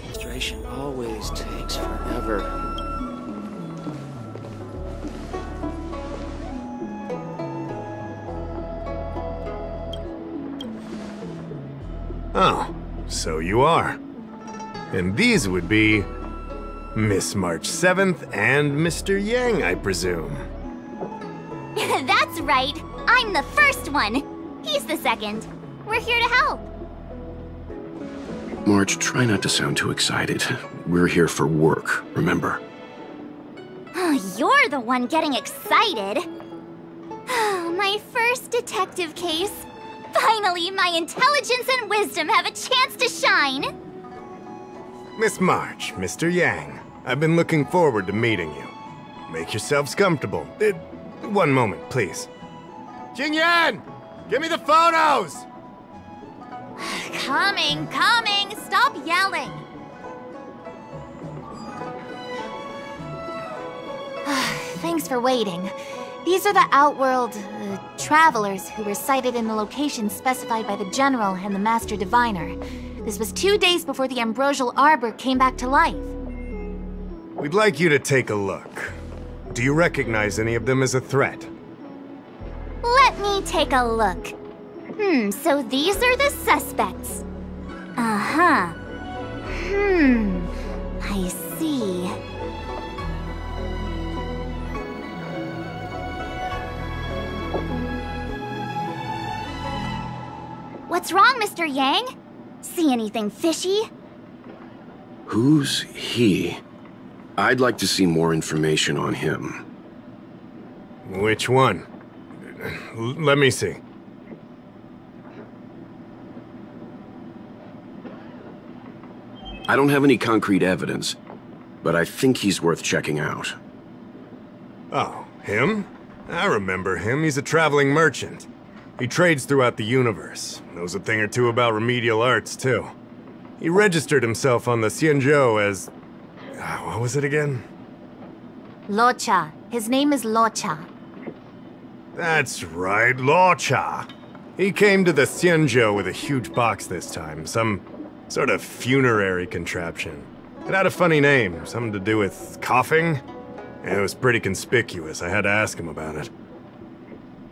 Registration always takes forever. Oh, so you are. And these would be Miss March 7th and Mr. Yang, I presume. That's right. I'm the first one. He's the second. We're here to help. March, try not to sound too excited. We're here for work, remember? You're the one getting excited. My first detective case. Finally, my intelligence and wisdom have a chance to shine. Miss March, Mr. Yang, I've been looking forward to meeting you. Make yourselves comfortable. One moment, please. Jingyan! Give me the photos! Coming. Stop yelling. Thanks for waiting. These are the Outworld travelers who were sighted in the location specified by the General and the Master Diviner. This was 2 days before the Ambrosial Arbor came back to life. We'd like you to take a look. Do you recognize any of them as a threat? Let me take a look. So these are the suspects. Uh-huh. I see. What's wrong, Mr. Yang? See anything fishy? Who's he? I'd like to see more information on him. Which one? Let me see. I don't have any concrete evidence, but I think he's worth checking out. Oh, him? I remember him. He's a traveling merchant. He trades throughout the universe. Knows a thing or two about remedial arts, too. He registered himself on the Xianzhou as... what was it again? Luocha. His name is Luocha. That's right, Luocha. He came to the Xianzhou with a huge box this time. Some sort of funerary contraption. It had a funny name, something to do with coughing. And it was pretty conspicuous. I had to ask him about it.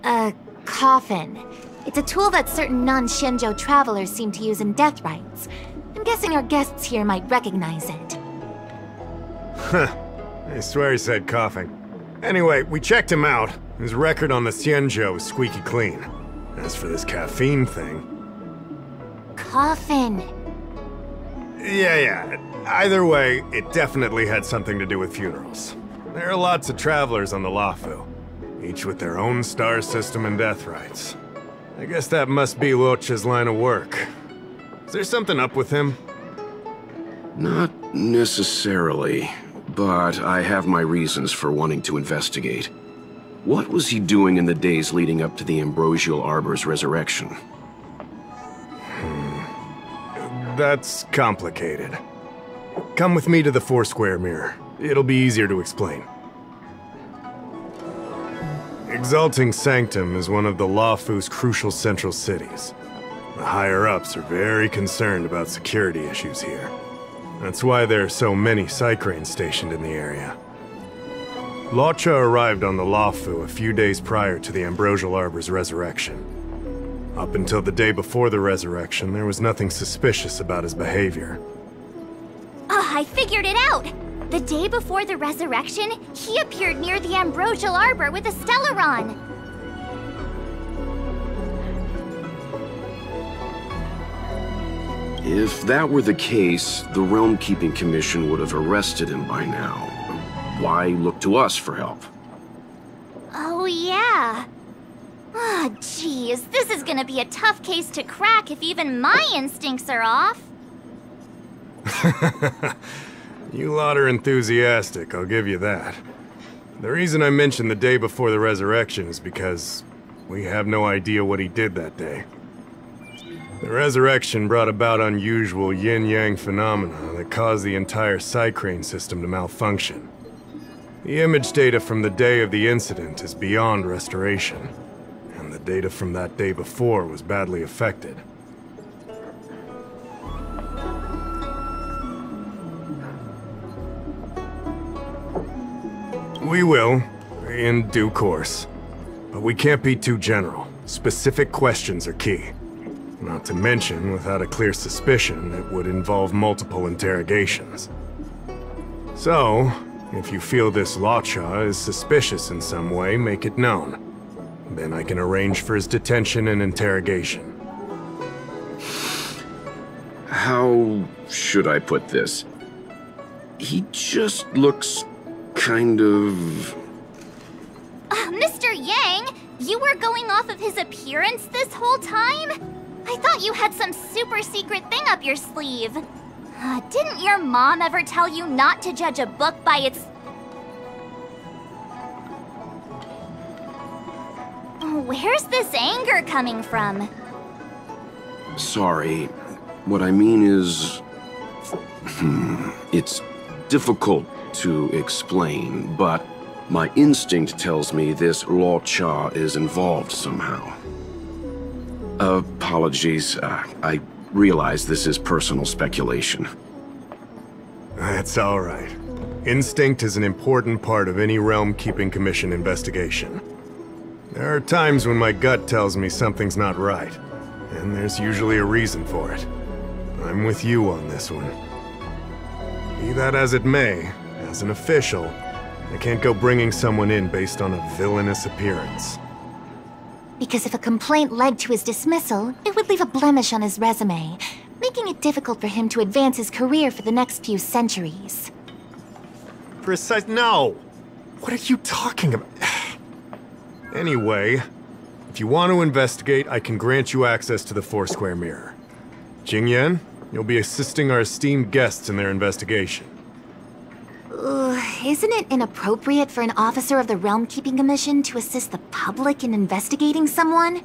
A coffin. It's a tool that certain non-Xianzhou travelers seem to use in death rites. I'm guessing our guests here might recognize it. Huh. I swear he said coughing. Anyway, we checked him out. His record on the Xianzhou is squeaky clean. As for this caffeine thing... Coffin. Yeah. Either way, it definitely had something to do with funerals. There are lots of travelers on the Luocha, each with their own star system and death rites. I guess that must be Luocha's line of work. Is there something up with him? Not necessarily, but I have my reasons for wanting to investigate. What was he doing in the days leading up to the Ambrosial Arbor's resurrection? That's complicated. Come with me to the Foursquare Mirror. It'll be easier to explain. Exalting Sanctum is one of the Luocha's crucial central cities. The higher-ups are very concerned about security issues here. That's why there are so many Psycranes stationed in the area. Luocha arrived on the Luocha a few days prior to the Ambrosial Arbor's resurrection. Up until the day before the resurrection, there was nothing suspicious about his behavior. Oh, I figured it out! The day before the resurrection, he appeared near the Ambrosial Arbor with a Stellaron. If that were the case, the Realm Keeping Commission would have arrested him by now. Why look to us for help? Oh, yeah. Ah, jeez, this is gonna be a tough case to crack if even my instincts are off. You lot are enthusiastic, I'll give you that. The reason I mentioned the day before the resurrection is because we have no idea what he did that day. The resurrection brought about unusual yin-yang phenomena that caused the entire Psycrane system to malfunction. The image data from the day of the incident is beyond restoration, and the data from that day before was badly affected. We will, in due course. But we can't be too general. Specific questions are key. Not to mention, without a clear suspicion, it would involve multiple interrogations. So, if you feel this Luocha is suspicious in some way, make it known. Then I can arrange for his detention and interrogation. How should I put this? He just looks kind of... Mr. Yang, you were going off of his appearance this whole time? I thought you had some super secret thing up your sleeve. Didn't your mom ever tell you not to judge a book by its... Where's this anger coming from? Sorry. What I mean is... It's difficult to explain, but my instinct tells me this Luocha is involved somehow. Apologies. I realize this is personal speculation. That's all right. Instinct is an important part of any Realm-Keeping Commission investigation. There are times when my gut tells me something's not right, and there's usually a reason for it. I'm with you on this one. Be that as it may, as an official, I can't go bringing someone in based on a villainous appearance. Because if a complaint led to his dismissal, it would leave a blemish on his resume, making it difficult for him to advance his career for the next few centuries. No! What are you talking about? Anyway, if you want to investigate, I can grant you access to the Foursquare Mirror. Jingyan, you'll be assisting our esteemed guests in their investigation. Isn't it inappropriate for an officer of the Realm-Keeping Commission to assist the public in investigating someone?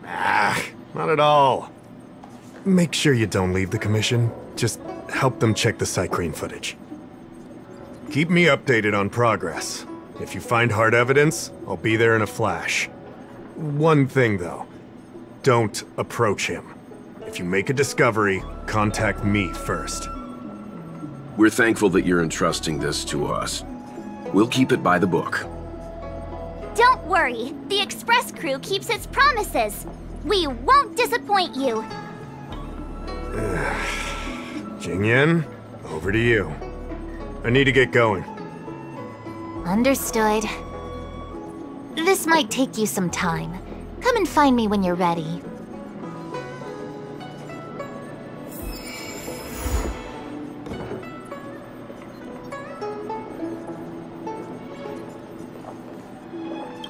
Not at all. Make sure you don't leave the Commission. Just help them check the Psycrane footage. Keep me updated on progress. If you find hard evidence, I'll be there in a flash. One thing, though. Don't approach him. If you make a discovery, contact me first. We're thankful that you're entrusting this to us. We'll keep it by the book. Don't worry. The Express crew keeps its promises. We won't disappoint you. Jingyan, over to you. I need to get going. Understood. This might take you some time. Come and find me when you're ready.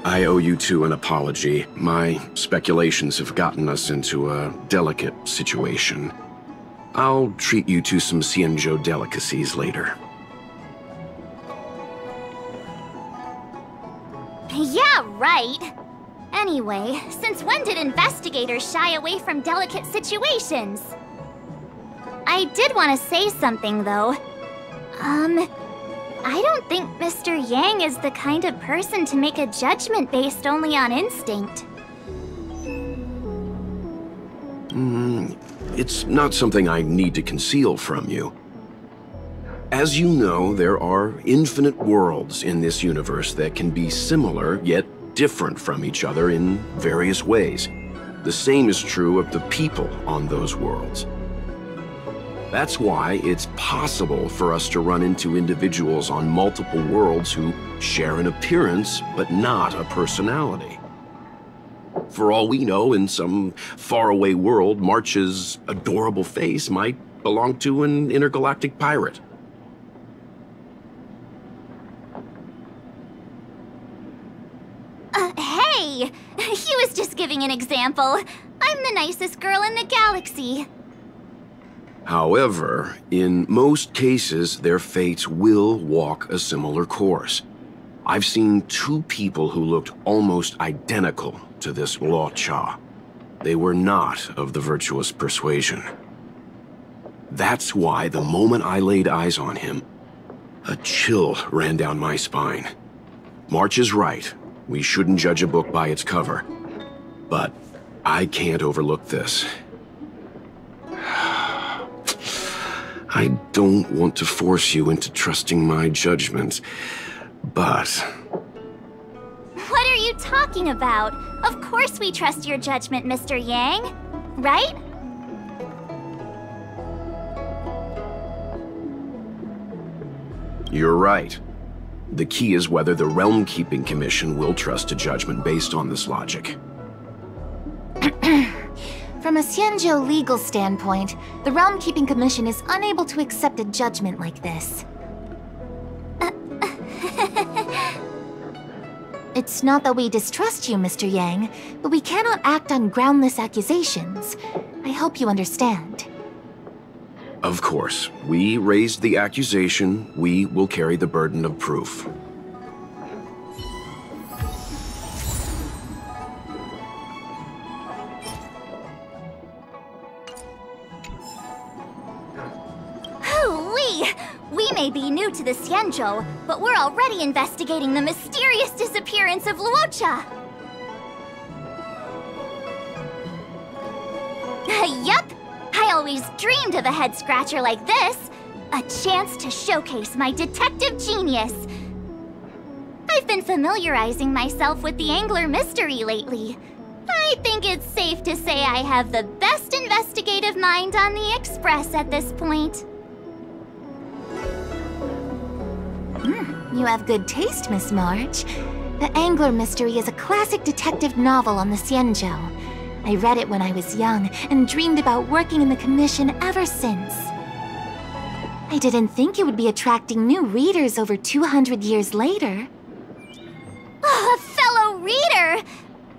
I owe you two an apology. My speculations have gotten us into a delicate situation. I'll treat you to some Xianzhou delicacies later. Yeah, right. Anyway, since when did investigators shy away from delicate situations? I did want to say something, though. I don't think Mr. Yang is the kind of person to make a judgment based only on instinct. It's not something I need to conceal from you. As you know, there are infinite worlds in this universe that can be similar, yet different from each other in various ways. The same is true of the people on those worlds. That's why it's possible for us to run into individuals on multiple worlds who share an appearance, but not a personality. For all we know, in some faraway world, March's adorable face might belong to an intergalactic pirate. Hey! setting an example. I'm the nicest girl in the galaxy. However, in most cases, their fates will walk a similar course. I've seen two people who looked almost identical to this Luocha. They were not of the virtuous persuasion. That's why the moment I laid eyes on him, a chill ran down my spine. March is right. We shouldn't judge a book by its cover. But I can't overlook this. I don't want to force you into trusting my judgment, but... What are you talking about? Of course we trust your judgment, Mr. Yang. Right? You're right. The key is whether the Realm Keeping Commission will trust a judgment based on this logic. From a Xianzhou legal standpoint, the Realm Keeping Commission is unable to accept a judgment like this. It's not that we distrust you, Mr. Yang, but we cannot act on groundless accusations. I hope you understand. Of course. We raised the accusation. We will carry the burden of proof. We may be new to the Xianzhou, but we're already investigating the mysterious disappearance of Luocha. Yup! I always dreamed of a head-scratcher like this. A chance to showcase my detective genius. I've been familiarizing myself with the Angler mystery lately. I think it's safe to say I have the best investigative mind on the Express at this point. You have good taste, Miss March. The Angler Mystery is a classic detective novel on the Xianzhou. I read it when I was young and dreamed about working in the commission ever since. I didn't think it would be attracting new readers over 200 years later. Oh, a fellow reader!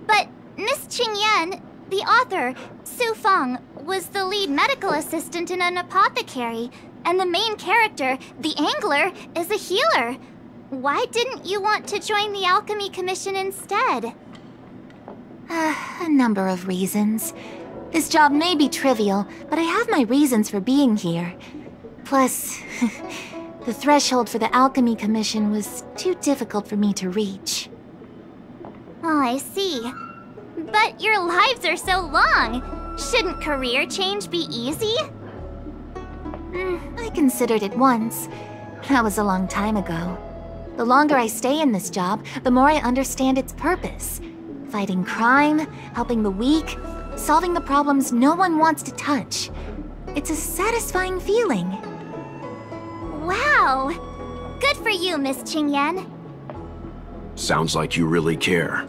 But Miss Qingyan, the author, Su Feng, was the lead medical assistant in an apothecary, and the main character, the Angler, is a healer. Why didn't you want to join the Alchemy Commission instead? A number of reasons. This job may be trivial, but I have my reasons for being here. Plus, the threshold for the Alchemy Commission was too difficult for me to reach. Oh, I see. But your lives are so long. Shouldn't career change be easy? I considered it once. That was a long time ago. The longer I stay in this job, the more I understand its purpose. Fighting crime, helping the weak, solving the problems no one wants to touch. It's a satisfying feeling. Wow! Good for you, Miss Qingyan. Sounds like you really care.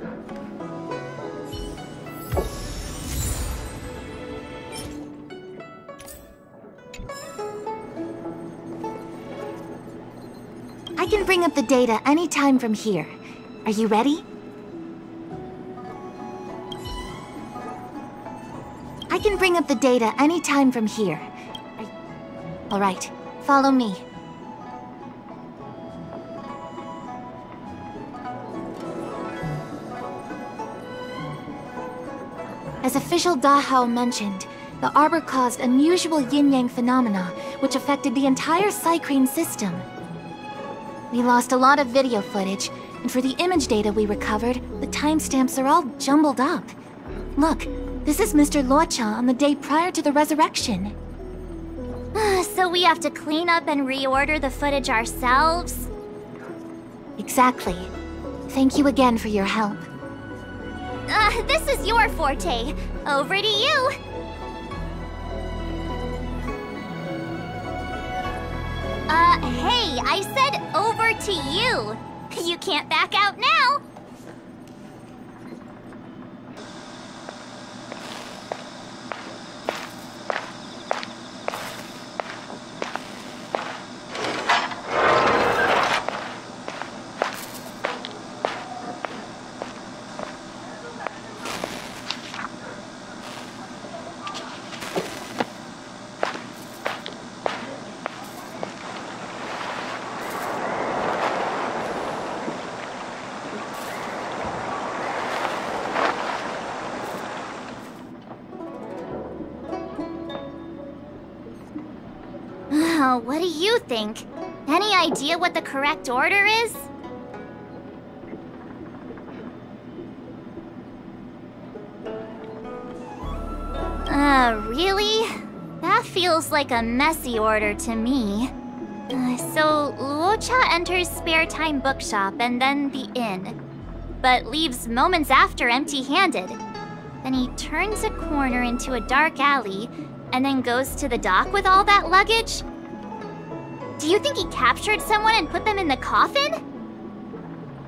I can bring up the data anytime from here. Are you ready? I can bring up the data anytime from here. All right, follow me. As official Dahao mentioned, the Arbor caused unusual yin-yang phenomena, which affected the entire Cycrane system. We lost a lot of video footage, and for the image data we recovered, the timestamps are all jumbled up. Look, this is Mr. Luocha on the day prior to the resurrection. So we have to clean up and reorder the footage ourselves? Exactly. Thank you again for your help. This is your forte. Over to you. Hey, I said over to you. You can't back out now. Oh, what do you think? Any idea what the correct order is? Really? That feels like a messy order to me. So, Luocha enters Spare Time Bookshop and then the inn, but leaves moments after empty-handed. Then he turns a corner into a dark alley, and then goes to the dock with all that luggage? Do you think he captured someone and put them in the coffin?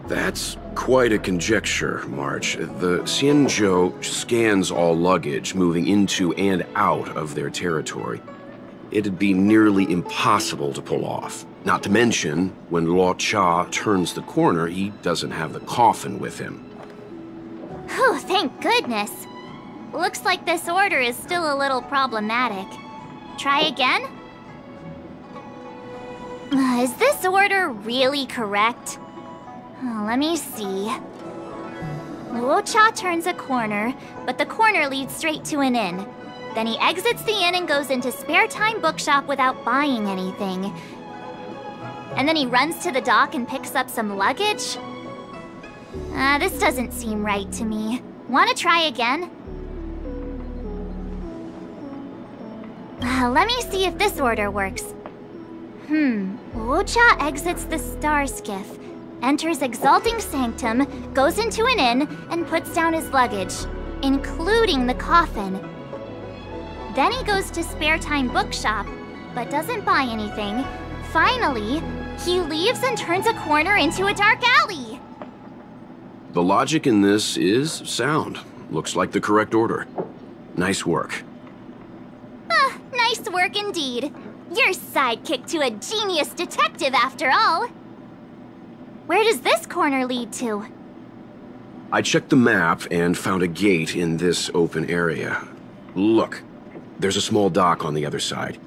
That's quite a conjecture, March. The Xianzhou scans all luggage moving into and out of their territory. It'd be nearly impossible to pull off. Not to mention, when Luocha turns the corner, he doesn't have the coffin with him. Whew, thank goodness. Looks like this order is still a little problematic. Try again? Is this order really correct? Let me see. Luocha turns a corner, but the corner leads straight to an inn. Then he exits the inn and goes into Spare Time Bookshop without buying anything. And then he runs to the dock and picks up some luggage? This doesn't seem right to me. Wanna try again? Let me see if this order works. Luocha exits the Star Skiff, enters Exalting Sanctum, goes into an inn, and puts down his luggage, including the coffin. Then he goes to Spare Time Bookshop, but doesn't buy anything. Finally, he leaves and turns a corner into a dark alley. The logic in this is sound. Looks like the correct order. Nice work. Nice work indeed. You're sidekick to a genius detective after all. Where does this corner lead to? I checked the map and found a gate in this open area. Look, there's a small dock on the other side.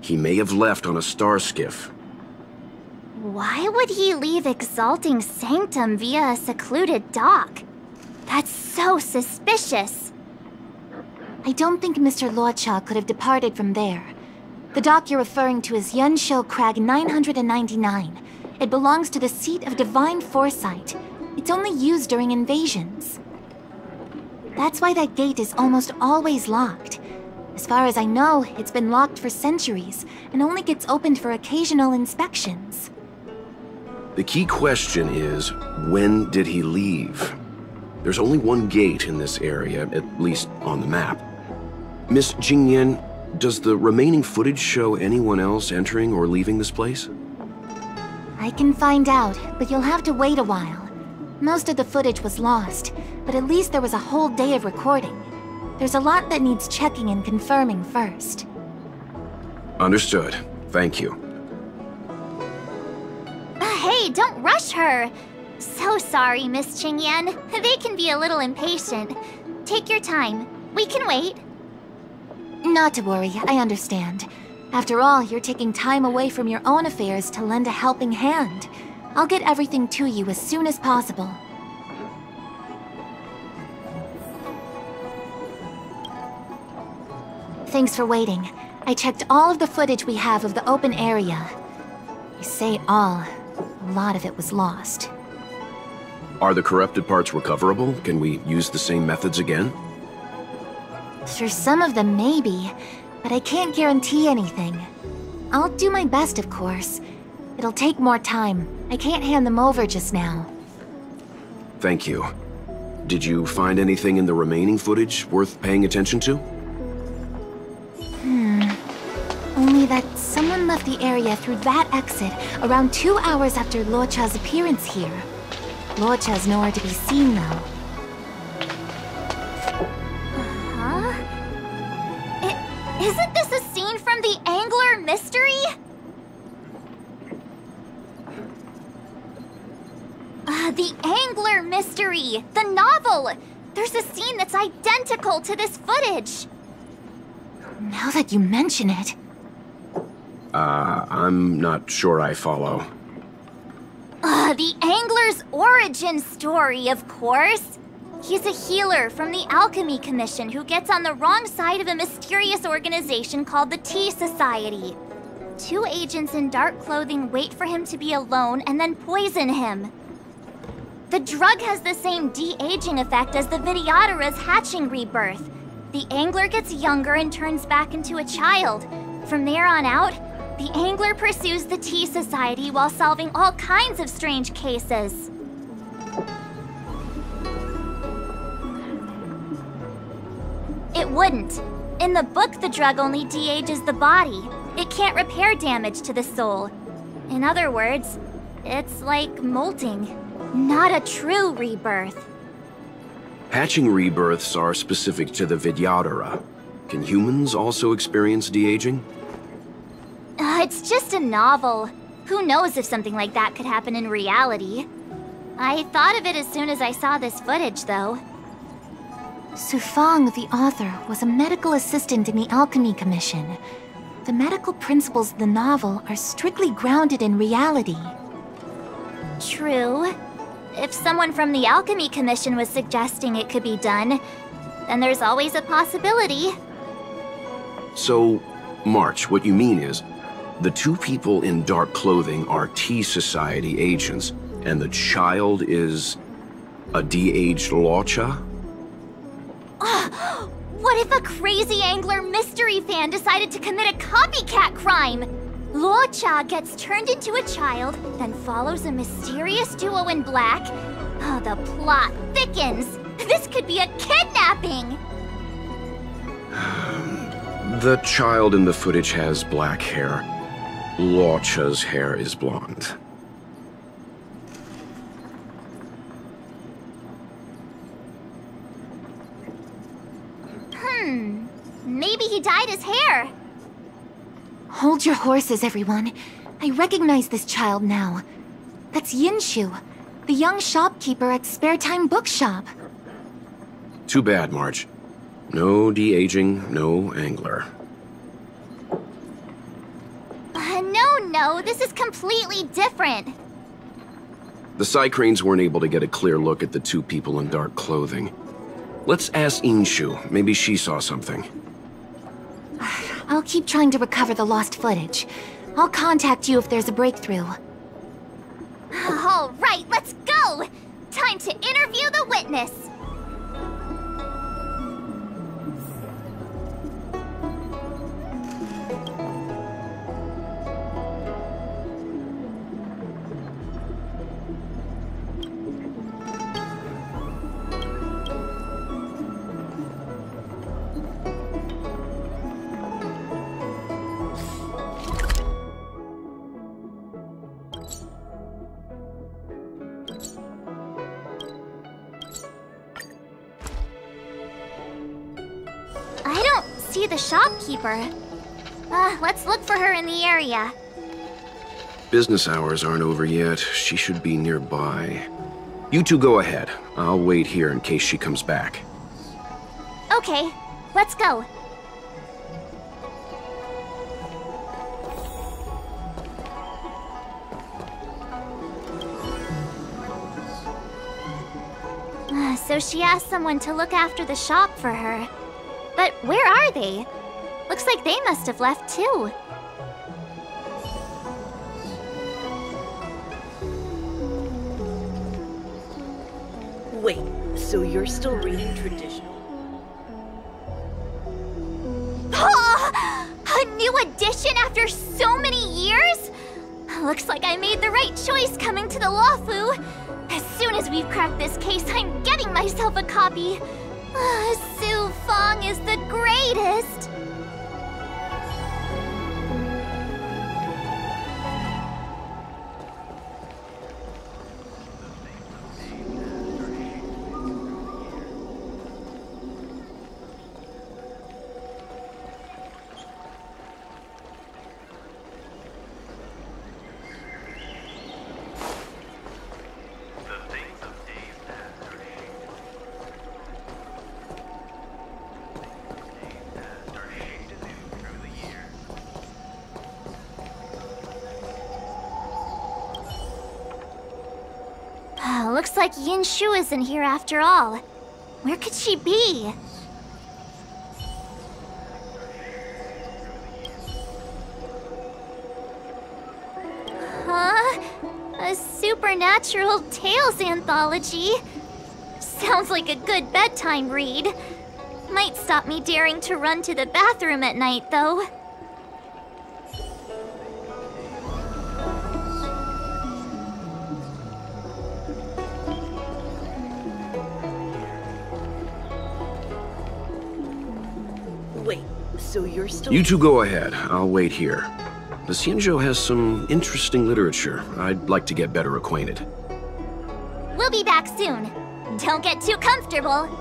He may have left on a star skiff. Why would he leave Exalting Sanctum via a secluded dock? That's so suspicious. I don't think Mr. Luocha could have departed from there. The dock you're referring to is Yunshou Crag 999. It belongs to the seat of divine foresight. It's only used during invasions. That's why that gate is almost always locked. As far as I know, it's been locked for centuries and only gets opened for occasional inspections. The key question is, when did he leave? There's only one gate in this area, at least on the map. Miss Jingyan, does the remaining footage show anyone else entering or leaving this place? I can find out, but you'll have to wait a while. Most of the footage was lost, but at least there was a whole day of recording. There's a lot that needs checking and confirming first. Understood. Thank you. Hey, don't rush her! So sorry, Miss Qingyan. They can be a little impatient. Take your time. We can wait. Not to worry, I understand. After all, you're taking time away from your own affairs to lend a helping hand. I'll get everything to you as soon as possible. Thanks for waiting. I checked all of the footage we have of the open area. I say all. A lot of it was lost. Are the corrupted parts recoverable? Can we use the same methods again? For some of them, maybe. But I can't guarantee anything. I'll do my best, of course. It'll take more time. I can't hand them over just now. Thank you. Did you find anything in the remaining footage worth paying attention to? Only that someone left the area through that exit around 2 hours after Luocha's appearance here. Luocha's nowhere to be seen, though. Isn't this a scene from the Angler Mystery? The Angler Mystery! The novel! There's a scene that's identical to this footage! Now that you mention it... I'm not sure I follow. The Angler's origin story, of course! He's a healer from the Alchemy Commission who gets on the wrong side of a mysterious organization called the Tea Society. 2 agents in dark clothing wait for him to be alone and then poison him. The drug has the same de-aging effect as the Vidyadhara's hatching rebirth. The angler gets younger and turns back into a child. From there on out, the angler pursues the Tea Society while solving all kinds of strange cases. It wouldn't. In the book, the drug only de-ages the body. It can't repair damage to the soul. In other words, it's like molting, not a true rebirth. Hatching rebirths are specific to the Vidyadhara. Can humans also experience de-aging? It's just a novel. Who knows if something like that could happen in reality? I thought of it as soon as I saw this footage, though. Sufang, the author, was a medical assistant in the Alchemy Commission. The medical principles of the novel are strictly grounded in reality. True. If someone from the Alchemy Commission was suggesting it could be done, then there's always a possibility. So, March, what you mean is, the 2 people in dark clothing are Tea Society agents, and the child is a de-aged Luocha? What if a crazy angler mystery fan decided to commit a copycat crime? Luocha gets turned into a child, then follows a mysterious duo in black. Oh, the plot thickens. This could be a kidnapping! The child in the footage has black hair. Luocha's hair is blonde. Maybe he dyed his hair. Hold your horses, everyone. I recognize this child now. That's Yinshu, the young shopkeeper at Spare Time Bookshop. Too bad, March. No de-aging, no angler. No, this is completely different. The Psycranes weren't able to get a clear look at the 2 people in dark clothing. Let's ask Inshu. Maybe she saw something. I'll keep trying to recover the lost footage. I'll contact you if there's a breakthrough. All right, let's go! Time to interview the witness! See the shopkeeper. Let's look for her in the area. Business hours aren't over yet. She should be nearby. You 2 go ahead. I'll wait here in case she comes back. Okay, let's go. So she asked someone to look after the shop for her. But where are they? Looks like they must have left too. Wait, so you're still reading traditional? A new edition after so many years? Looks like I made the right choice coming to the Luofu. As soon as we've cracked this case, I'm getting myself a copy. Su Fong is the greatest! Looks like Yinshu isn't here after all. Where could she be? supernatural tales anthology. Sounds like a good bedtime read. Might stop me daring to run to the bathroom at night, though. Wait, so you're still— You two go ahead. I'll wait here. The Xianzhou has some interesting literature. I'd like to get better acquainted. We'll be back soon. Don't get too comfortable.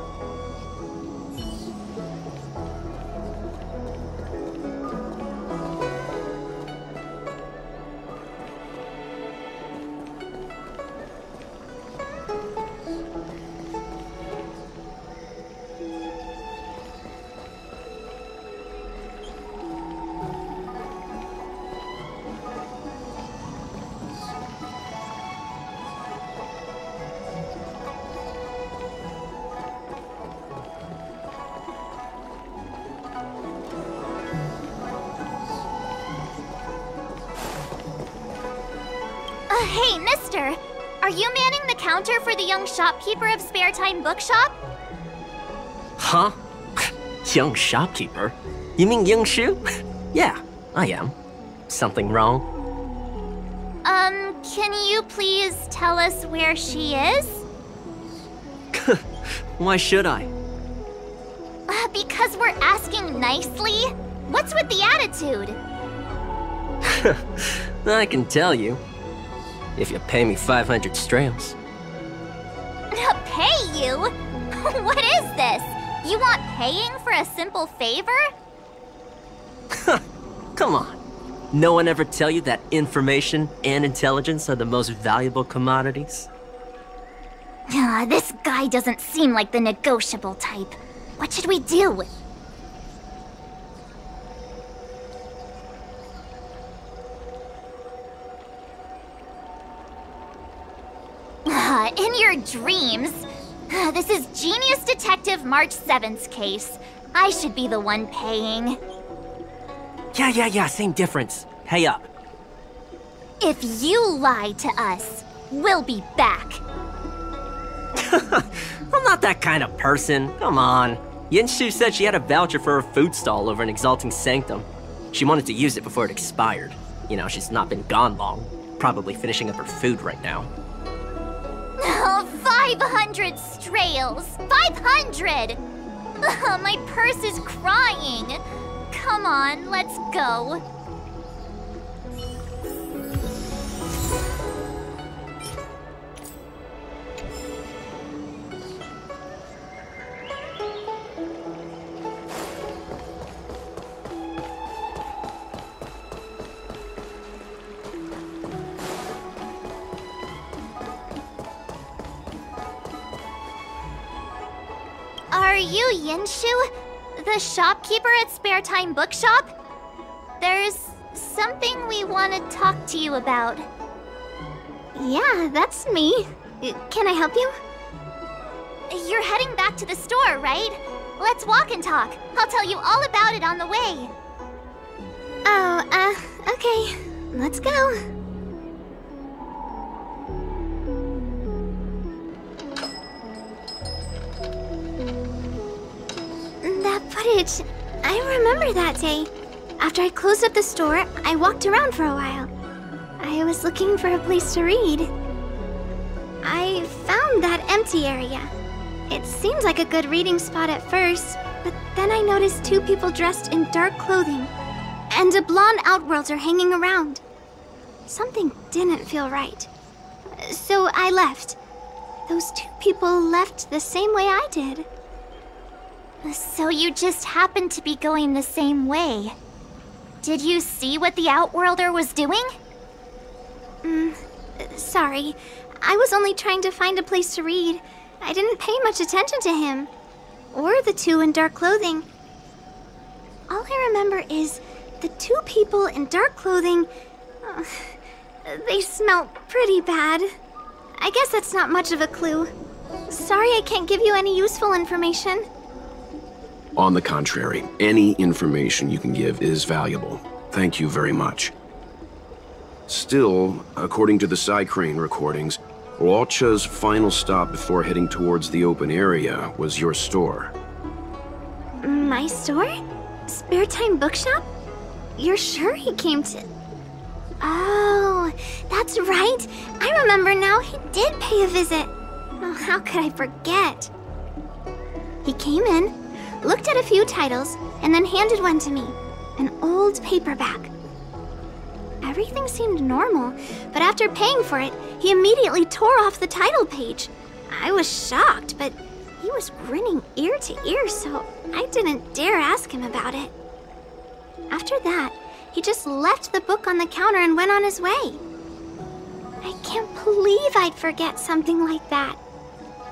Hey, mister! Are you manning the counter for the young shopkeeper of Spare Time Bookshop? Huh? Young shopkeeper? You mean Young Shu? Yeah, I am. Something wrong? Can you please tell us where she is? Why should I? Because we're asking nicely? What's with the attitude? I can tell you. If you pay me 500 strails. Pay you? What is this? You want paying for a simple favor? Come on. No one ever tell you that information and intelligence are the most valuable commodities? This guy doesn't seem like the negotiable type. What should we do? In your dreams. This is Genius Detective March 7th's case. I should be the one paying. Yeah, same difference. Pay up. If you lie to us, we'll be back. I'm not that kind of person. Come on. Yinshu said she had a voucher for her food stall over in Exalting Sanctum. She wanted to use it before it expired. You know, she's not been gone long. Probably finishing up her food right now. Oh, 500 strails! 500! My purse is crying. Come on, let's go. Are you Yinshu? The shopkeeper at Spare Time Bookshop? There's something we want to talk to you about. Yeah, that's me. Can I help you? You're heading back to the store, right? Let's walk and talk. I'll tell you all about it on the way. Oh, okay. Let's go. That footage, I remember that day. After I closed up the store, I walked around for a while. I was looking for a place to read. I found that empty area. It seemed like a good reading spot at first, but then I noticed two people dressed in dark clothing, and a blonde outworlder hanging around. Something didn't feel right. So I left. Those two people left the same way I did. So you just happened to be going the same way. Did you see what the Outworlder was doing? Sorry. I was only trying to find a place to read. I didn't pay much attention to him. Or the two in dark clothing. All I remember is the two people in dark clothing... they smell pretty bad. I guess that's not much of a clue. Sorry I can't give you any useful information. On the contrary, any information you can give is valuable. Thank you very much. Still, according to the Cycrane recordings, Luocha's final stop before heading towards the open area was your store. My store? Spare Time Bookshop? You're sure he came to... Oh, that's right. I remember now, he did pay a visit. Oh, how could I forget? He came in, looked at a few titles, and then handed one to me. An old paperback. Everything seemed normal, but after paying for it, he immediately tore off the title page. I was shocked, but he was grinning ear to ear, so I didn't dare ask him about it. After that, he just left the book on the counter and went on his way. I can't believe I'd forget something like that.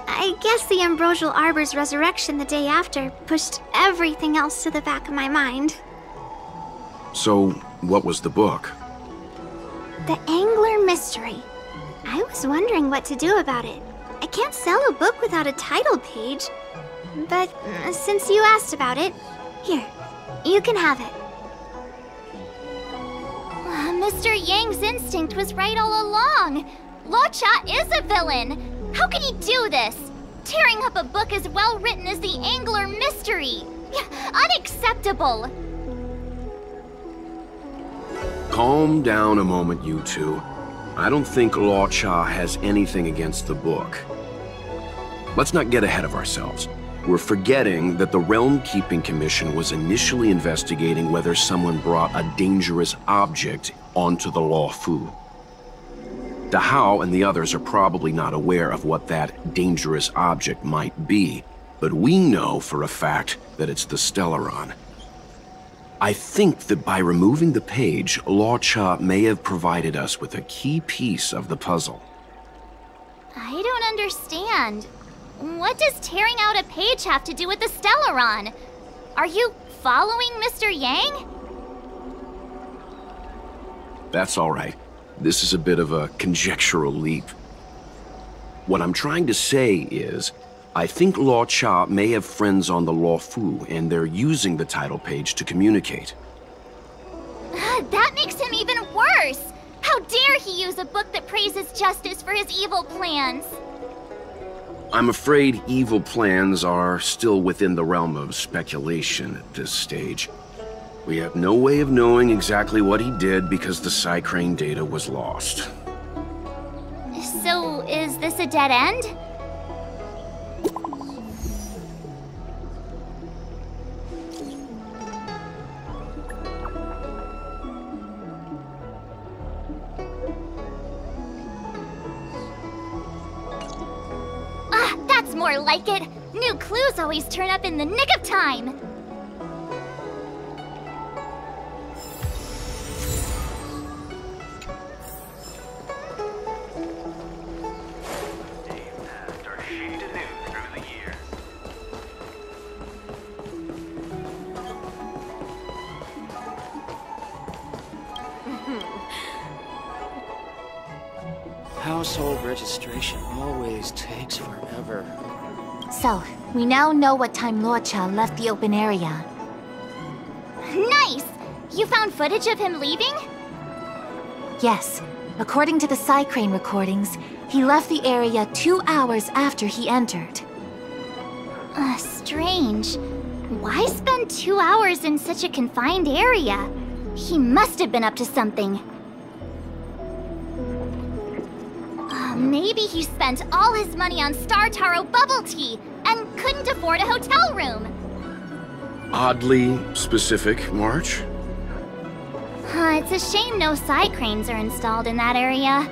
I guess the Ambrosial Arbor's resurrection the day after pushed everything else to the back of my mind. So, what was the book? The Angler Mystery. I was wondering what to do about it. I can't sell a book without a title page. But since you asked about it, here, you can have it. Mr. Yang's instinct was right all along. Luocha is a villain. How can he do this? Tearing up a book as well written as the Angler Mystery. Unacceptable. Calm down a moment, you two. I don't think Luocha has anything against the book. Let's not get ahead of ourselves. We're forgetting that the Realm Keeping Commission was initially investigating whether someone brought a dangerous object onto the Luofu. Dahao and the others are probably not aware of what that dangerous object might be, but we know for a fact that it's the Stellaron. I think that by removing the page, Luocha may have provided us with a key piece of the puzzle. I don't understand. What does tearing out a page have to do with the Stellaron? Are you following Mr. Yang? That's all right. This is a bit of a conjectural leap. What I'm trying to say is, I think Luocha may have friends on the Luofu, and they're using the title page to communicate. That makes him even worse! How dare he use a book that praises justice for his evil plans? I'm afraid evil plans are still within the realm of speculation at this stage. We have no way of knowing exactly what he did because the Cycrane data was lost. So, is this a dead end? That's more like it. New clues always turn up in the nick of time. Household registration always takes forever. So, we now know what time Luocha left the open area. Nice! You found footage of him leaving? Yes. According to the Cycrane recordings, he left the area 2 hours after he entered. Strange. Why spend 2 hours in such a confined area? He must have been up to something. Maybe he spent all his money on Star Taro bubble tea and couldn't afford a hotel room. Oddly specific, March. It's a shame no Cycranes are installed in that area.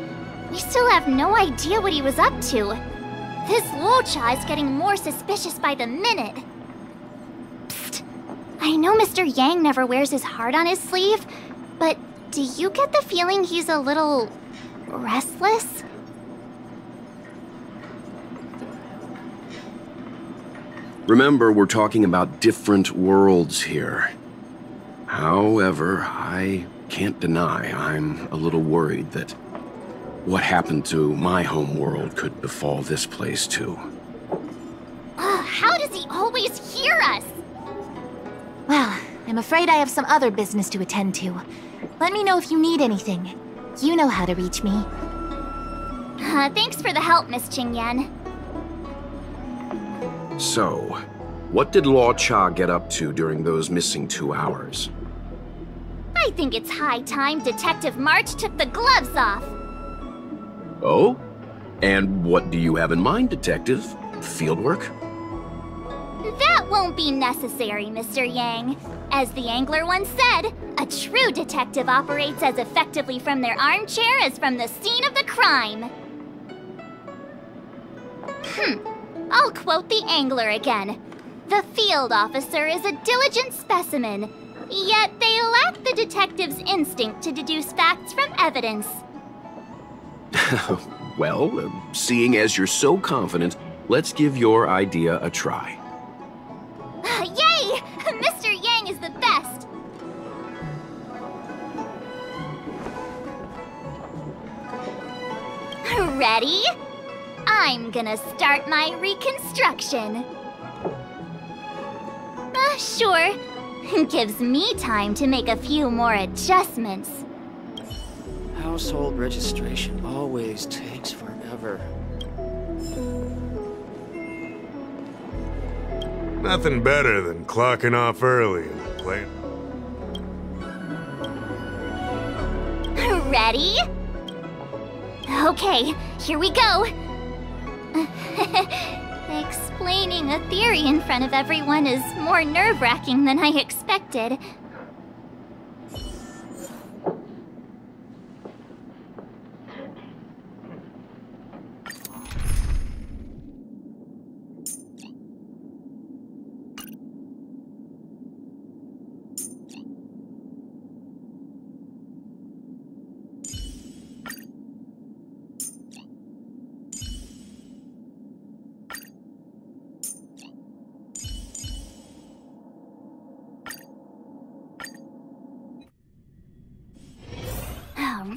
We still have no idea what he was up to. This Luocha is getting more suspicious by the minute. Psst. I know Mr. Yang never wears his heart on his sleeve, but do you get the feeling he's a little restless? Remember, we're talking about different worlds here. However, I can't deny I'm a little worried that what happened to my home world could befall this place too. How does he always hear us? Well, I'm afraid I have some other business to attend to. Let me know if you need anything. You know how to reach me. Thanks for the help, Miss Qingyan. So, what did Luocha get up to during those missing 2 hours? I think it's high time Detective March took the gloves off. Oh? And what do you have in mind, Detective? Fieldwork? That won't be necessary, Mr. Yang. As the Angler once said, a true detective operates as effectively from their armchair as from the scene of the crime. I'll quote the Angler again. The field officer is a diligent specimen, yet they lack the detective's instinct to deduce facts from evidence. Well, seeing as you're so confident, let's give your idea a try. Yay! Mr. Yang is the best! Ready? I'm gonna start my reconstruction. Sure. Gives me time to make a few more adjustments. Household registration always takes forever. Nothing better than clocking off early and playing. Ready? Okay, here we go. Explaining a theory in front of everyone is more nerve-wracking than I expected.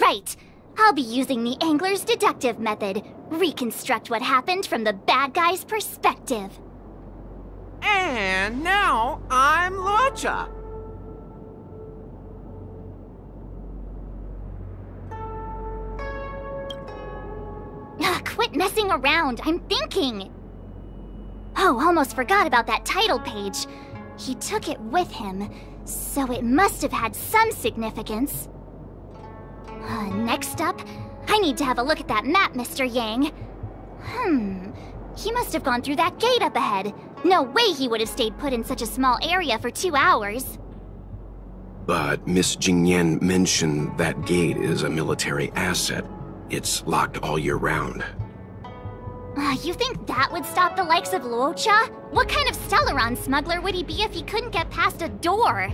Right. I'll be using the Angler's deductive method. Reconstruct what happened from the bad guy's perspective. And now I'm Luocha. Quit messing around. I'm thinking. Oh, almost forgot about that title page. He took it with him, so it must have had some significance. Next up, I need to have a look at that map, Mr. Yang. He must have gone through that gate up ahead. No way he would have stayed put in such a small area for 2 hours. But Miss Jingyan mentioned that gate is a military asset. It's locked all year round. You think that would stop the likes of Luocha? What kind of Stellaron smuggler would he be if he couldn't get past a door?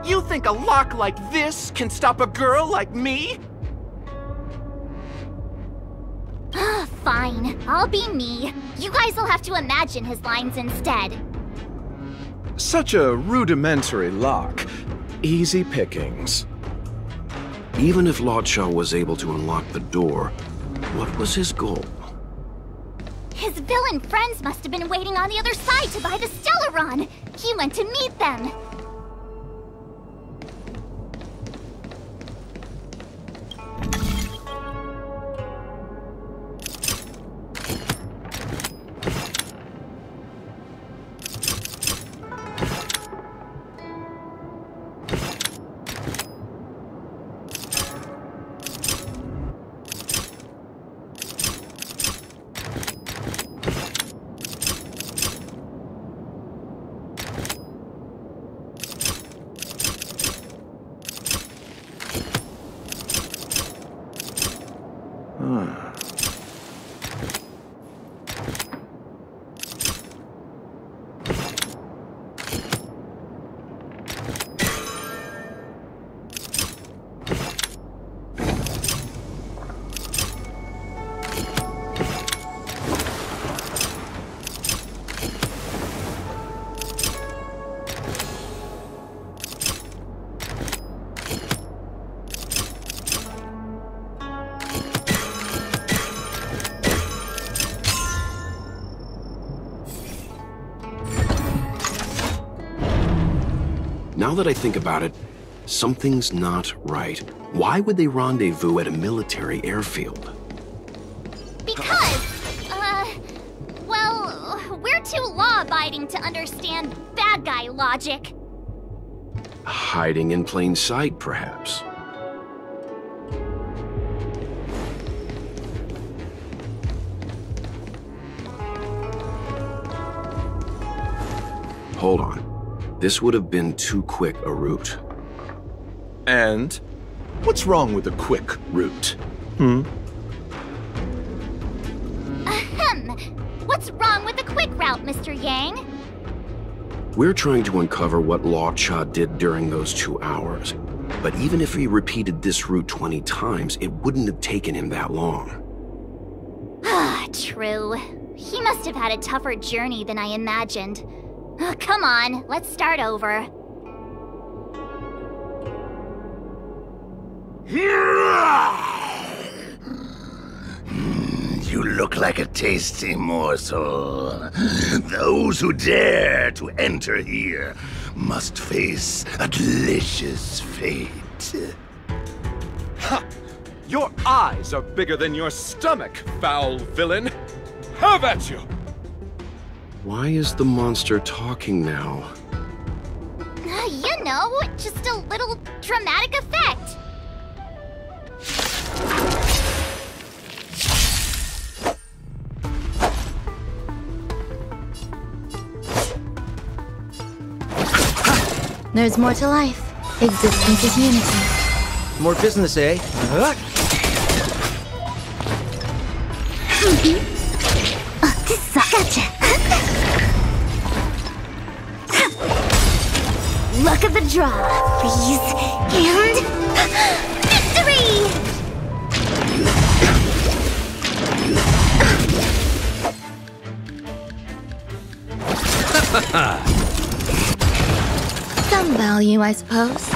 You think a lock like this can stop a girl like me? Fine, I'll be me. You guys will have to imagine his lines instead. Such a rudimentary lock. Easy pickings. Even if Luocha was able to unlock the door, what was his goal? His villain friends must have been waiting on the other side to buy the Stellaron. He went to meet them. Now that I think about it, Something's not right. Why would they rendezvous at a military airfield? Because, well, we're too law-abiding to understand bad guy logic. Hiding in plain sight, perhaps. Hold on. This would have been too quick a route. And what's wrong with a quick route? Ahem. What's wrong with the quick route, Mr. Yang? We're trying to uncover what Luocha did during those 2 hours. But even if he repeated this route 20 times, it wouldn't have taken him that long. Ah, true. He must have had a tougher journey than I imagined. Come on, let's start over. You look like a tasty morsel. Those who dare to enter here must face a delicious fate. Ha! Your eyes are bigger than your stomach, foul villain! Have at you! Why is the monster talking now? You know, just a little dramatic effect. There's more to life. Existence is unity. More business, eh? Gotcha. Luck of the draw. Freeze. And... victory! Some value, I suppose.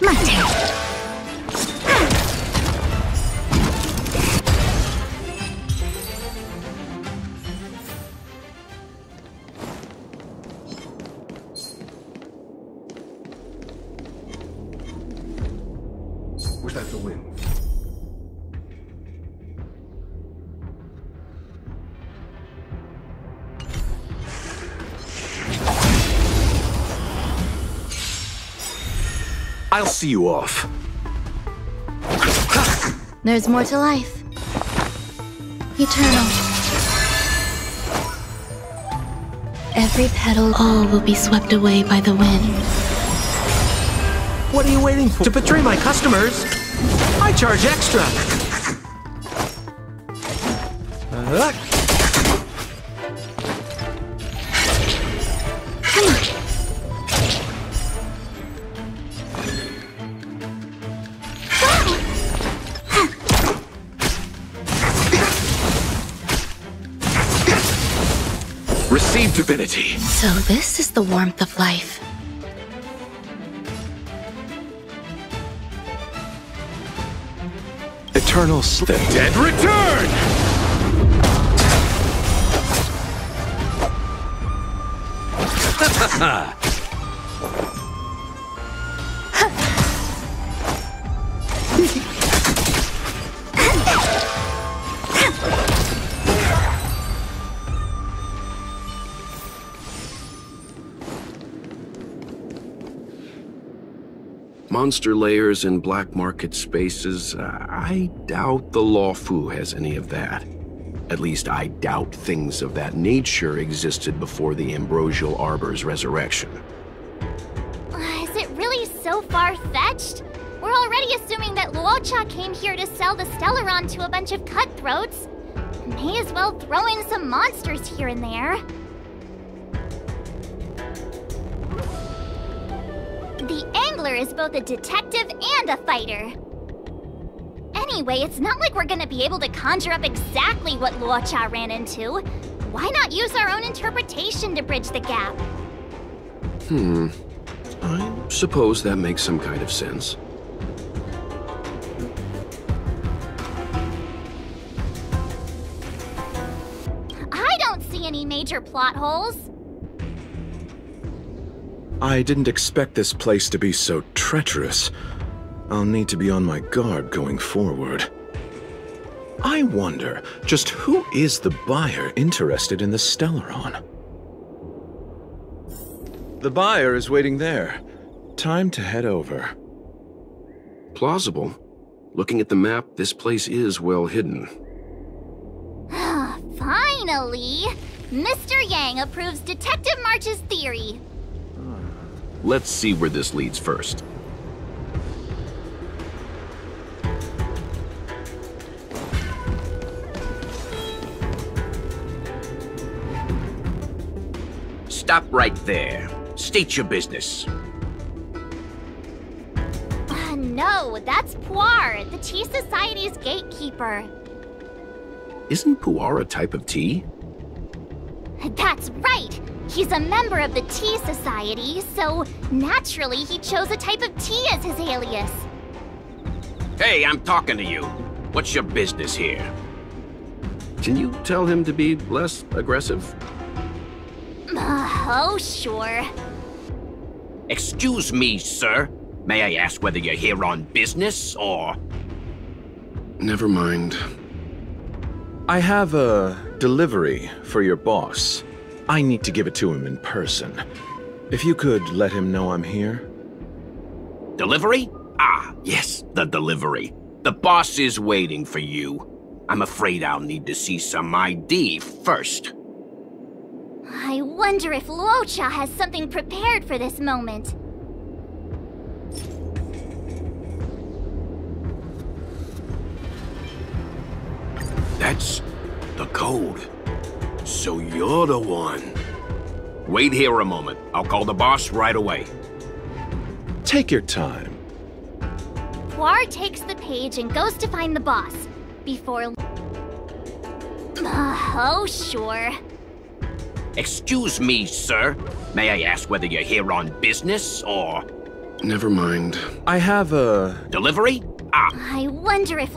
My turn. Was that the wind? I'll see you off. There's more to life. Eternal. Every petal, all will be swept away by the wind. What are you waiting for? To betray my customers? I charge extra. Receive divinity. So this is the warmth of life. Eternal sleep. The dead return! Monster layers in black market spaces, I doubt the Luofu has any of that. At least I doubt things of that nature existed before the Ambrosial Arbor's resurrection. Is it really so far-fetched? We're already assuming that Luocha came here to sell the Stellaron to a bunch of cutthroats. May as well throw in some monsters here and there. The Angler is both a detective and a fighter. Anyway, it's not like we're gonna be able to conjure up exactly what Luocha ran into. Why not use our own interpretation to bridge the gap? I suppose that makes some kind of sense. I don't see any major plot holes. I didn't expect this place to be so treacherous. I'll need to be on my guard going forward. I wonder, just who is the buyer interested in the Stellaron? The buyer is waiting there. Time to head over. Plausible. Looking at the map, this place is well hidden. Finally! Mr. Yang approves Detective March's theory. Let's see where this leads first. Stop right there. State your business. No, that's Puar, the Tea Society's gatekeeper. Isn't pu'ar a type of tea? That's right! He's a member of the Tea Society, so naturally he chose a type of tea as his alias. Hey, I'm talking to you. What's your business here? Can you tell him to be less aggressive? Oh, sure. Excuse me, sir. May I ask whether you're here on business, or...? Never mind. I have a delivery for your boss. I need to give it to him in person. If you could let him know I'm here. Delivery? Ah, yes, the delivery. The boss is waiting for you. I'm afraid I'll need to see some ID first. I wonder if Luocha has something prepared for this moment. That's the code. So you're the one. Wait here a moment. I'll call the boss right away. Take your time. Puar takes the page and goes to find the boss. Before... oh, sure. Excuse me, sir. May I ask whether you're here on business, or...? Never mind. I have a... Delivery? Ah. I wonder if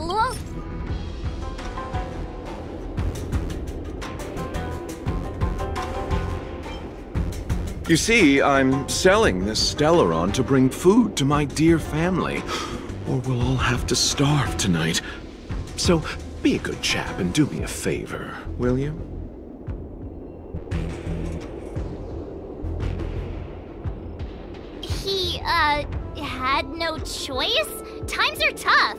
You see, I'm selling this Stellaron to bring food to my dear family, or we'll all have to starve tonight. So, be a good chap and do me a favor, will you? He, had no choice? Times are tough.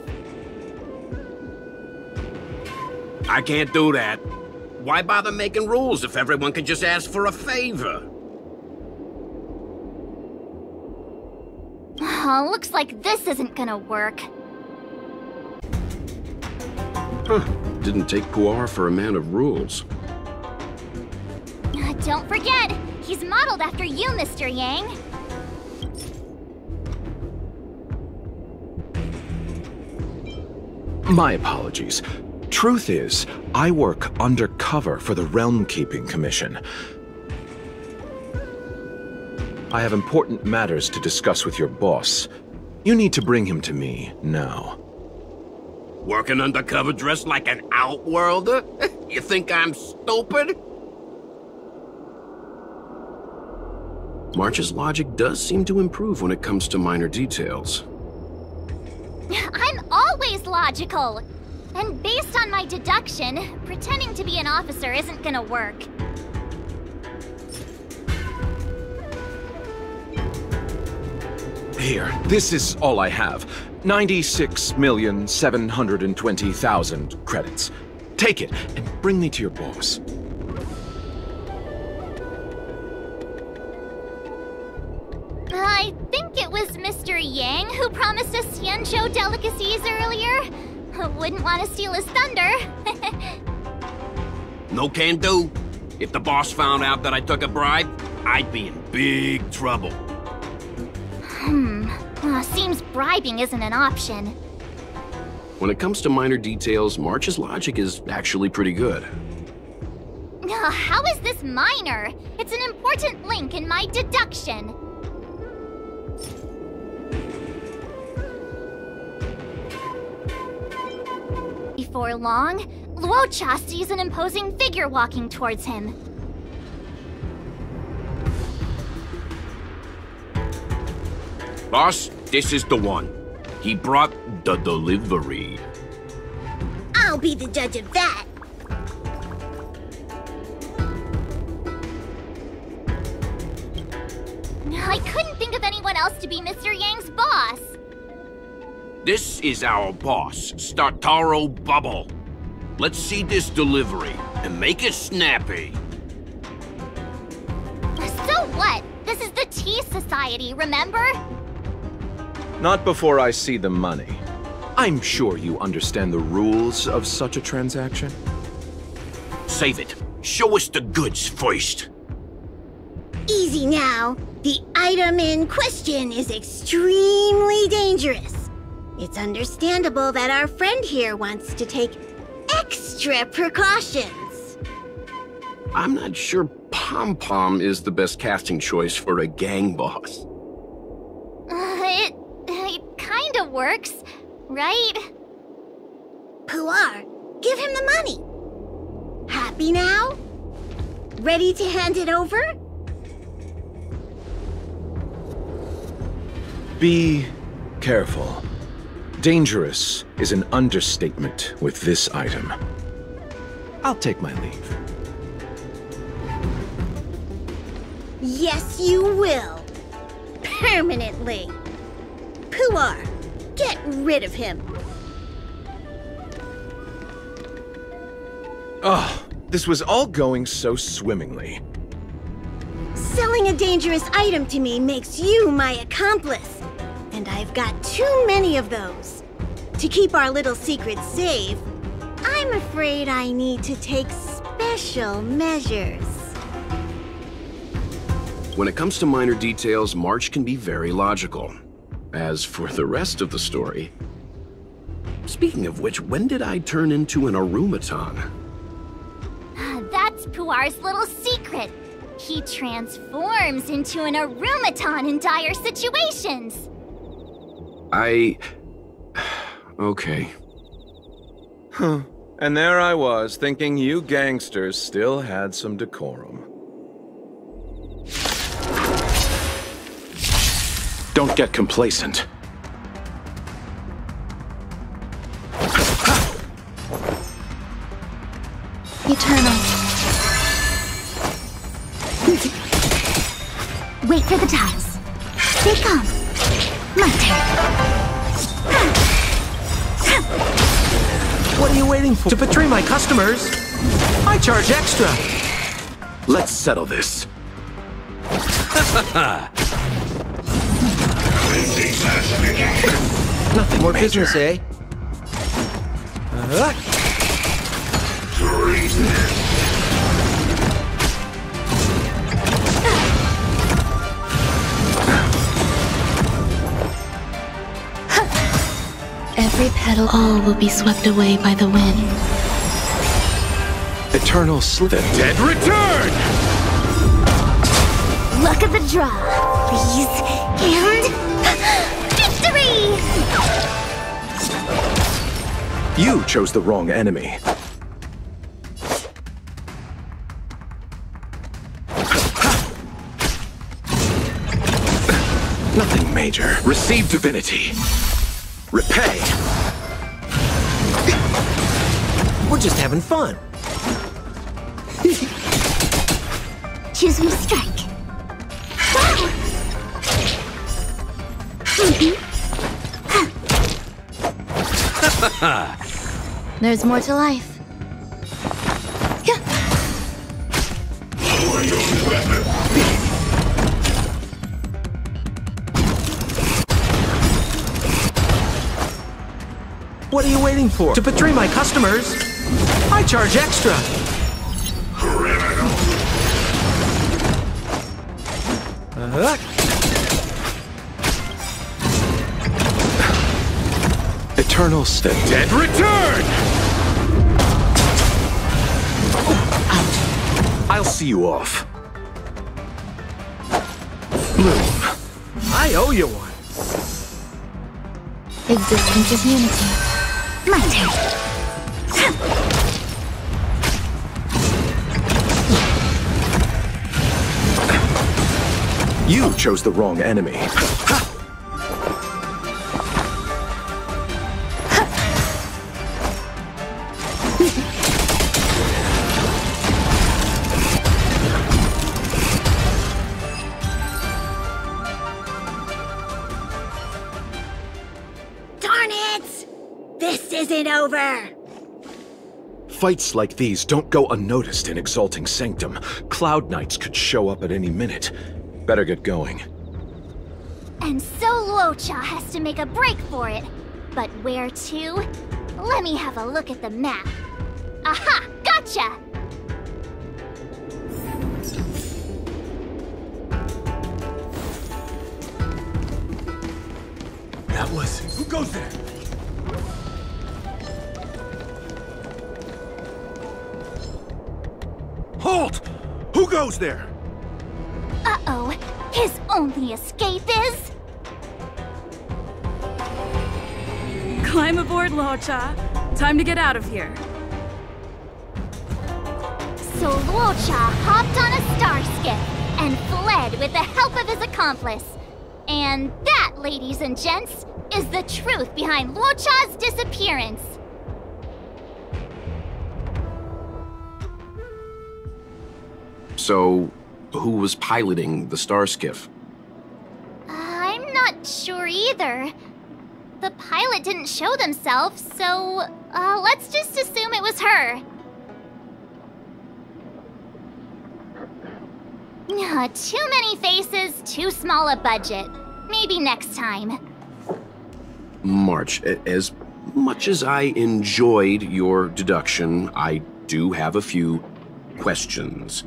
I can't do that. Why bother making rules if everyone can just ask for a favor? Looks like this isn't gonna work. Huh. Didn't take Puar for a man of rules. Don't forget, he's modeled after you, Mr. Yang. My apologies. Truth is, I work undercover for the Realm Keeping Commission. I have important matters to discuss with your boss. You need to bring him to me now. Working undercover dressed like an outworlder? You think I'm stupid? March's logic does seem to improve when it comes to minor details. I'm always logical! And based on my deduction, pretending to be an officer isn't gonna work. Here, this is all I have. 96,720,000 credits. Take it and bring me to your boss. I think it was Mr. Yang who promised us Xianzhou delicacies earlier. Wouldn't want to steal his thunder. No can do. If the boss found out that I took a bribe, I'd be in big trouble. Seems bribing isn't an option. When it comes to minor details, March's logic is actually pretty good. How is this minor? It's an important link in my deduction. Before long, Luocha sees an imposing figure walking towards him. Boss, this is the one. He brought the delivery. I'll be the judge of that. I couldn't think of anyone else to be Mr. Yang's boss. This is our boss, Startaro Bubble. Let's see this delivery and make it snappy. So what? This is the Tea Society, remember? Not before I see the money. I'm sure you understand the rules of such a transaction. Save it. Show us the goods first. Easy now. The item in question is extremely dangerous. It's understandable that our friend here wants to take extra precautions. I'm not sure Pom Pom is the best casting choice for a gang boss. It kinda works, right? Puar, give him the money. Happy now? Ready to hand it over? Be careful. Dangerous is an understatement with this item. I'll take my leave. Yes, you will. Permanently. Puar, get rid of him. Oh, this was all going so swimmingly. Selling a dangerous item to me makes you my accomplice. And I've got too many of those. To keep our little secret safe, I'm afraid I need to take special measures. When it comes to minor details, March can be very logical. As for the rest of the story... Speaking of which, when did I turn into an Arumaton? That's Puar's little secret. He transforms into an Arumaton in dire situations. Okay. Huh. And there I was, thinking you gangsters still had some decorum. Don't get complacent. Eternal. Wait for the tiles. They come. My turn. What are you waiting for? To betray my customers? I charge extra. Let's settle this. Nothing more business, eh? Every petal, all will be swept away by the wind. Eternal Slither. Dead return! Luck of the draw, please. And... victory! You chose the wrong enemy. Nothing major. Receive divinity. Repay. We're just having fun. Choose me strike. Wow! There's more to life. What are you waiting for? To betray my customers? I charge extra. Eternal Step. Dead return! I'll see you off. Bloom. I owe you one. Existence is unity. My turn. You chose the wrong enemy. it over! Fights like these don't go unnoticed in Exalting Sanctum. Cloud Knights could show up at any minute. Better get going. And so Luocha has to make a break for it. But where to? Let me have a look at the map. Aha! Gotcha! Now listen, who goes there? Halt! Who goes there? Uh-oh. His only escape is... Climb aboard, Luocha. Time to get out of here. So Luocha hopped on a star skiff and fled with the help of his accomplice. And that, ladies and gents, is the truth behind Luocha's disappearance. So, who was piloting the star skiff? I'm not sure either. The pilot didn't show themselves, so let's just assume it was her. Too many faces, too small a budget. Maybe next time. March, as much as I enjoyed your deduction, I do have a few questions.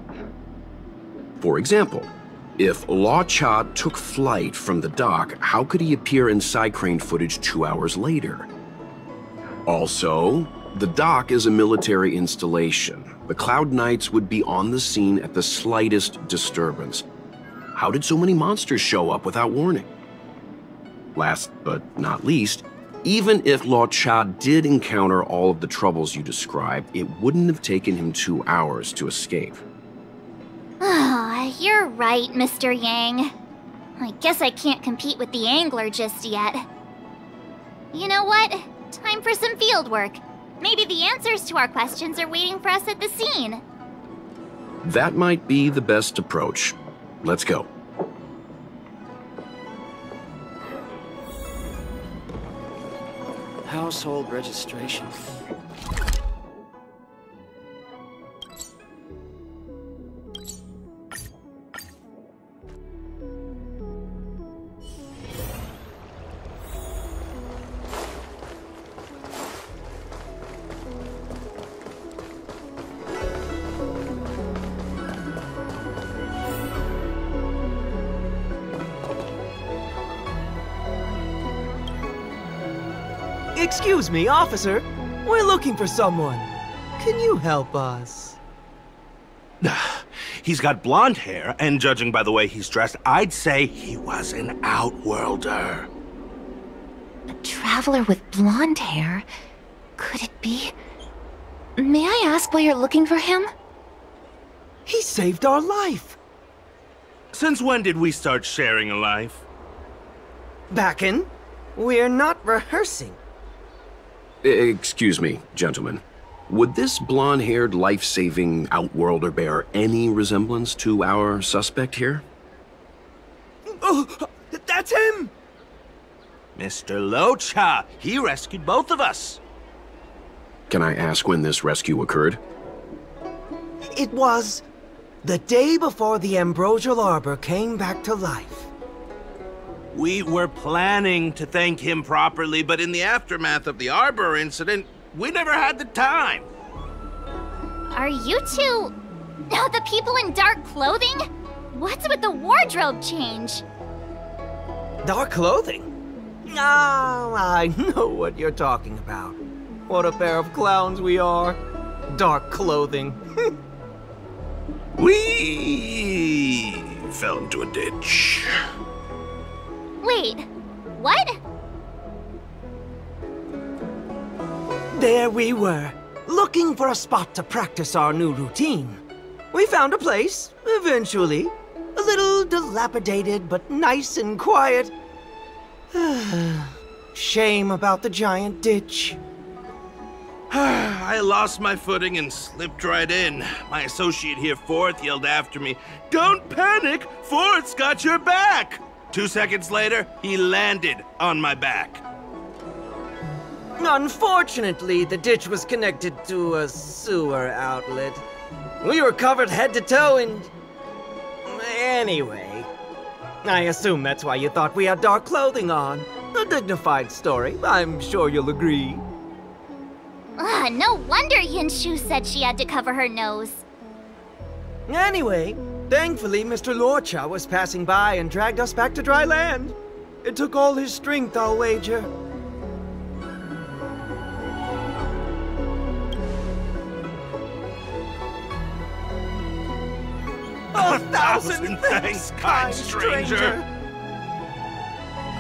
For example, if Luocha took flight from the dock, how could he appear in side crane footage 2 hours later? Also, the dock is a military installation. The Cloud Knights would be on the scene at the slightest disturbance. How did so many monsters show up without warning? Last but not least, even if Luocha did encounter all of the troubles you described, it wouldn't have taken him 2 hours to escape. You're right, Mr. Yang. I guess I can't compete with the angler just yet. You know what? Time for some field work. Maybe the answers to our questions are waiting for us at the scene. That might be the best approach. Let's go. Household registration. Excuse me, officer. We're looking for someone. Can you help us? He's got blonde hair, and judging by the way he's dressed, I'd say he was an outworlder. A traveler with blonde hair? Could it be? May I ask why you're looking for him? He saved our life. Since when did we start sharing a life? Backen, we're not rehearsing. Excuse me, gentlemen. Would this blonde-haired, life-saving outworlder bear any resemblance to our suspect here? Oh, that's him! Mr. Luocha, he rescued both of us. Can I ask when this rescue occurred? It was the day before the Ambrosial Arbor came back to life. We were planning to thank him properly, but in the aftermath of the Arbor incident, we never had the time. Are you two... the people in dark clothing? What's with the wardrobe change? Dark clothing? Ah, I know what you're talking about. What a pair of clowns we are. Dark clothing. We fell into a ditch. Wait, what? There we were, looking for a spot to practice our new routine. We found a place, eventually. A little dilapidated, but nice and quiet. Shame about the giant ditch. I lost my footing and slipped right in. My associate here, Fourth, yelled after me, "Don't panic! Fourth's got your back!" 2 seconds later, he landed on my back. Unfortunately, the ditch was connected to a sewer outlet. We were covered head to toe in... Anyway, I assume that's why you thought we had dark clothing on. A dignified story, I'm sure you'll agree. No wonder Yinshu said she had to cover her nose. Anyway, thankfully Mr. Luocha was passing by and dragged us back to dry land. It took all his strength, I'll wager. 1,000 thanks, kind stranger!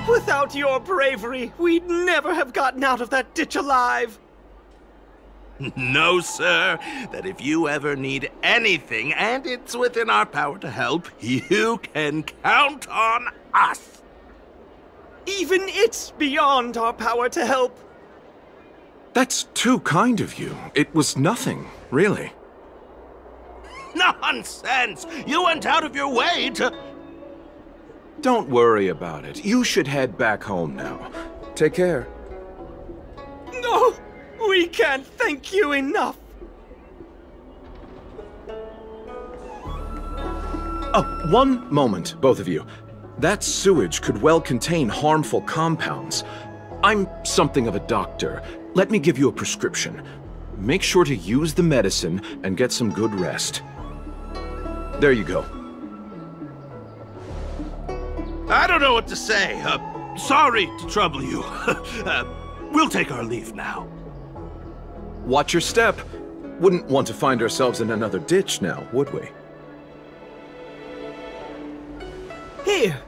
Without your bravery, we'd never have gotten out of that ditch alive! No, sir. That if you ever need anything, and it's within our power to help, you can count on us! Even it's beyond our power to help! That's too kind of you. It was nothing, really. Nonsense! You went out of your way to... Don't worry about it. You should head back home now. Take care. No! We can't thank you enough! Oh, one moment, both of you. That sewage could well contain harmful compounds. I'm something of a doctor. Let me give you a prescription. Make sure to use the medicine and get some good rest. There you go. I don't know what to say. Sorry to trouble you. We'll take our leave now. Watch your step. Wouldn't want to find ourselves in another ditch now, would we? Here,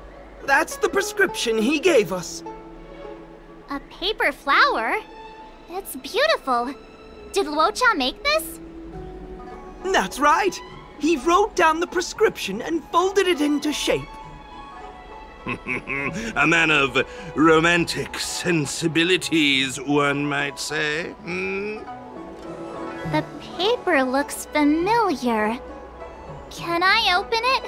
that's the prescription he gave us. A paper flower? It's beautiful. Did Luocha make this? That's right. He wrote down the prescription and folded it into shape. A man of romantic sensibilities, one might say. The paper looks familiar. Can I open it?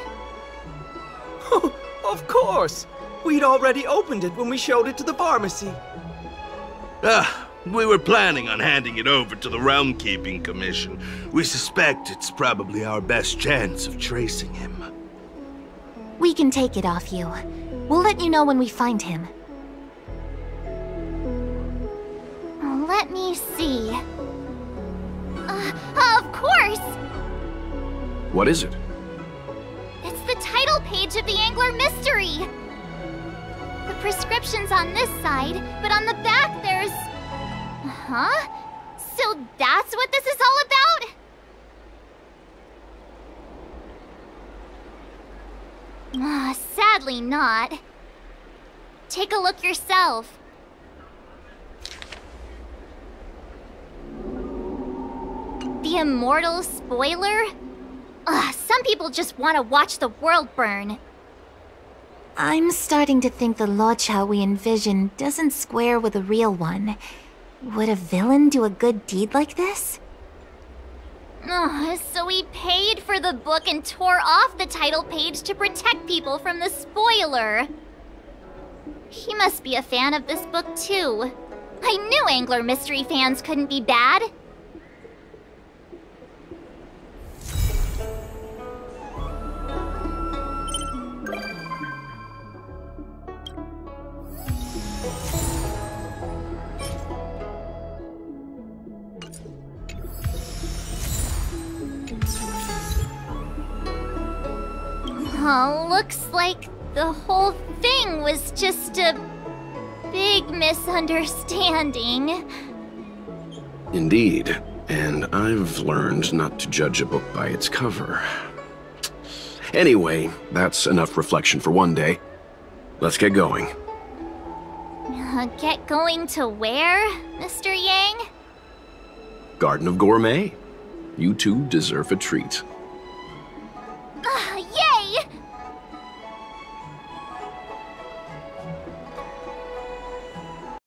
Of course! We'd already opened it when we showed it to the pharmacy. We were planning on handing it over to the Realm Keeping Commission. We suspect it's probably our best chance of tracing him. We can take it off you. We'll let you know when we find him. Let me see. Of course! What is it? It's the title page of the Angler Mystery! The prescription's on this side, but on the back there's... Huh? So that's what this is all about? Sadly not. Take a look yourself. The immortal spoiler? Some people just want to watch the world burn. I'm starting to think the Luocha we envision doesn't square with a real one. Would a villain do a good deed like this? So he paid for the book and tore off the title page to protect people from the spoiler. He must be a fan of this book too. I knew Angler Mystery fans couldn't be bad. Looks like the whole thing was just a big misunderstanding. Indeed, and I've learned not to judge a book by its cover. Anyway, that's enough reflection for one day. Let's get going. Get going to where, Mr. Yang? Garden of Gourmet. You two deserve a treat.